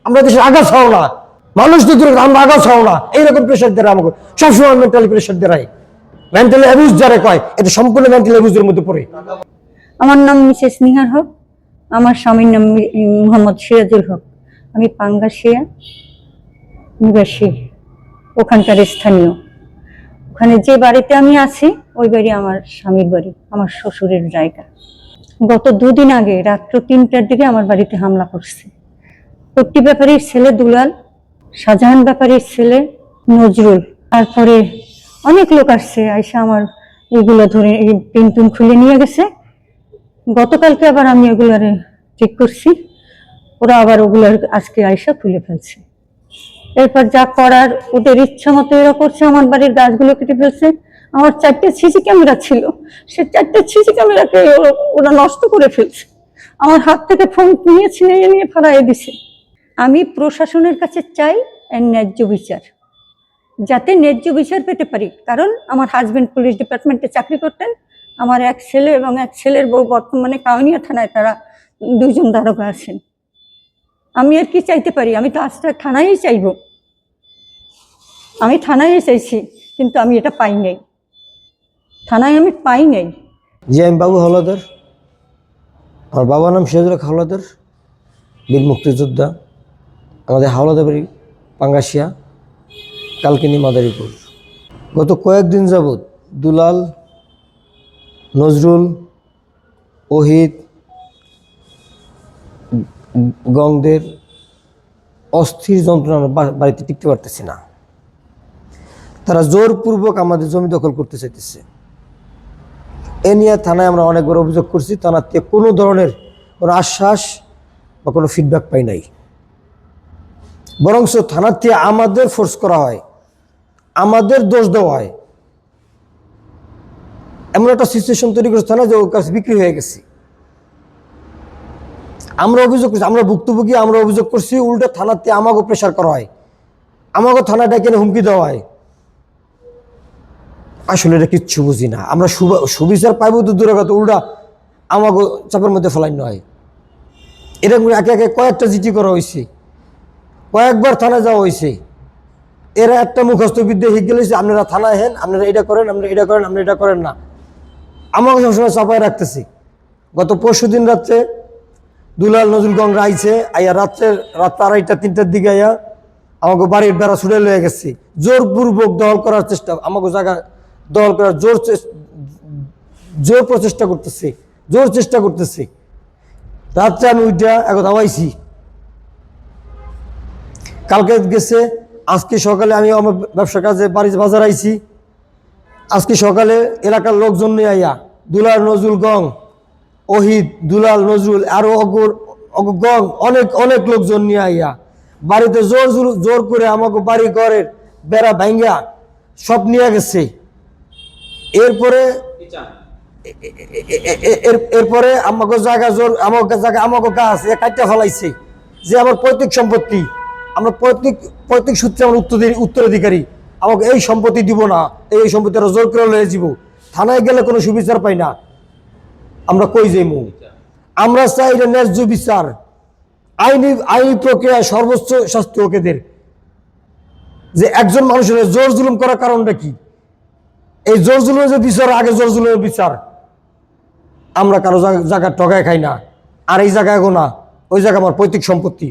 আমরা দেশের আগা ছাও না, মানুষ তো দূরে আমরা আগা ছাও না, এইরকম প্রেশার দেয় আমাকে সবসময় মেন্টালি প্রেশার দেয়। মেন্টালি অ্যাবিউজ যারা কয় এটা সম্পূর্ণ মেন্টালি অ্যাবিউজের মধ্যে পড়ে। আমার নাম মিসেস নিহার হক, আমার স্বামীর নাম মোহাম্মদ সিরাজুল হক। আমি পাঙ্গাশিয়া নিবাসী, ওখানকার স্থানীয়। ওখানে যে বাড়িতে আমি আছি ওই বাড়ি আমার স্বামীর বাড়ি, আমার শ্বশুরের জায়গা। গত 2 দিন আগে রাত্র 3টার দিকে আমার বাড়িতে হামলা করছে। পট্টি ব্যাপারীর ছেলে দুলাল, শাহজাহান ব্যাপারীর ছেলে নজরুল, তারপরে অনেক লোক আসছে, আইসা আমার এগুলো ধরে পিন টুন খুলে নিয়ে গেছে। গতকালকে আবার আমি ওগুলারে ঠিক করছি, ওরা আবার ওগুলার আজকে আইসা খুলে ফেলছে। এরপর যা করার ওদের ইচ্ছা মতো এরা করছে। আমার বাড়ির গাছগুলো কেটে ফেলছে। আমার 4টে সিসি ক্যামেরা ছিল, সে 4টে সিসি ক্যামেরাকে ওরা নষ্ট করে ফেলছে। আমার হাত থেকে ফোন নিয়ে ফেলাই দিছে। আমি প্রশাসনের কাছে চাই ন্যায্য বিচার, যাতে ন্যায্য বিচার পেতে পারি। কারণ আমার হাজবেন্ড পুলিশ ডিপার্টমেন্টে চাকরি করতেন, আমার এক ছেলে এবং এক ছেলের বউ বর্তমানে কাউনিয়া থানায়, তারা 2 জন দারোগা আছেন। আমি আর কি চাইতে পারি? আমি তো আজটা থানায় চাইব, আমি থানায় চাইছি, কিন্তু আমি এটা পাই নাই, থানায় আমি পাই নাই। জি, আমি বাবু হাওলাদার। আমার বাবার নাম সিরাজুল হক হাওলাদার, বীর মুক্তিযোদ্ধা। আমাদের হাওলাদার বাড়ি পাঙ্গাশিয়া, কালকিনি মাদারীপুর। গত কয়েকদিন যাবৎ দুলাল, নজরুল, ওহিদ, গংদের অস্থির যন্ত্রণা আমরা বাড়িতে টিকতে পারতেছি না। তারা জোরপূর্বক আমাদের জমি দখল করতে চাইতেছে। এ নিয়ে থানায় আমরা অনেকবার অভিযোগ করছি, থানার থেকে কোনো ধরনের কোনো আশ্বাস বা কোনো ফিডব্যাক পাই নাই। বরঞ্চ থানার থেকে আমাদের ফোর্স করা হয়, আমাদের দোষ দেওয়া হয়। এমন একটা সিচুয়েশন তৈরি করেছে থানা যে ওর কাছে বিক্রি হয়ে গেছে। আমরা অভিযোগ করছি, আমরা ভুক্তভোগী, আমরা অভিযোগ করছি, উল্টো থানার থেকে আমাকেও প্রেশার করা হয়, আমাকেও থানা ডেকে হুমকি দেওয়া হয়। আসলে এটা কিচ্ছু বুঝি না। আমরা সুবিচার পাইব তো দূরে কথা, উল্টা আমাকে চাপের মধ্যে ফেলাইন হয়। এরকম একে একে কয়েকটা জিটি করা হয়েছে, কয়েকবার থানায় যাওয়া হয়েছে। এরা একটা মুখস্থ বিদ্যা শিখে গেলেছে, আপনারা থানায় হেন, আপনারা এটা করেন, আপনারা এটা করেন, আপনারা এটা করেন না। আমাকে সবসময় চাপায় রাখতেছি। গত 25 দিন রাত্রে দুলাল, নজরুল, গংরা আইছে, আইয়া রাত 2:30 3টার দিকে আইয়া আমাকে বাড়ির বেড়া ছুড়ে লয়ে গেছে। জোরপূর্বক দখল করার চেষ্টা, আমাকে জায়গা দখল করার জোর প্রচেষ্টা করতেছে, জোর চেষ্টা করতেছে। রাত্রে আমি ওইটা এখন দাওয়াইছি, কালকে গেছে, আজকে সকালে আমি আমার ব্যবসা কাজে বাজার আইছি। আজকে সকালে এলাকার লোকজন নিয়ে আইয়া দুলাল, নজরুল, গং, ওহিদ, দুলাল, নজরুল আরো গং অনেক অনেক লোকজন নিয়ে আইয়া বাড়িতে জোর করে আমাকে বাড়ি ঘরের বেড়া ভাঙ্গা সব নিয়ে গেছে। এরপরে আমাকে জায়গা আমাকে গাছ কাটতে ফেলাইছে, যে আমার পৈতৃক সম্পত্তি, আমরা পৈতৃক সূত্রে আমার উত্তরাধিকারী, আমাকে এই সম্পত্তি দিব না, এই সম্পত্তি জোর করে লয়ে যাব। থানায় গেলে কোনো সুবিচার পাই না, আমরা কই যাইমু? আমরা চাই এটা ন্যায্য বিচার, আইনি প্রক্রিয়ায় সর্বোচ্চ শাস্তি হোক এদের। যে একজন মানুষের জোর জুলুম করার কারণটা কি? এই জোর জুলুমের যে বিচার, আগে জোর জুলুমের বিচার। আমরা কারো জায়গা ঠকায় খাই না, আর এই জায়গায় গোনা, ওই জায়গা আমার পৈতৃক সম্পত্তি।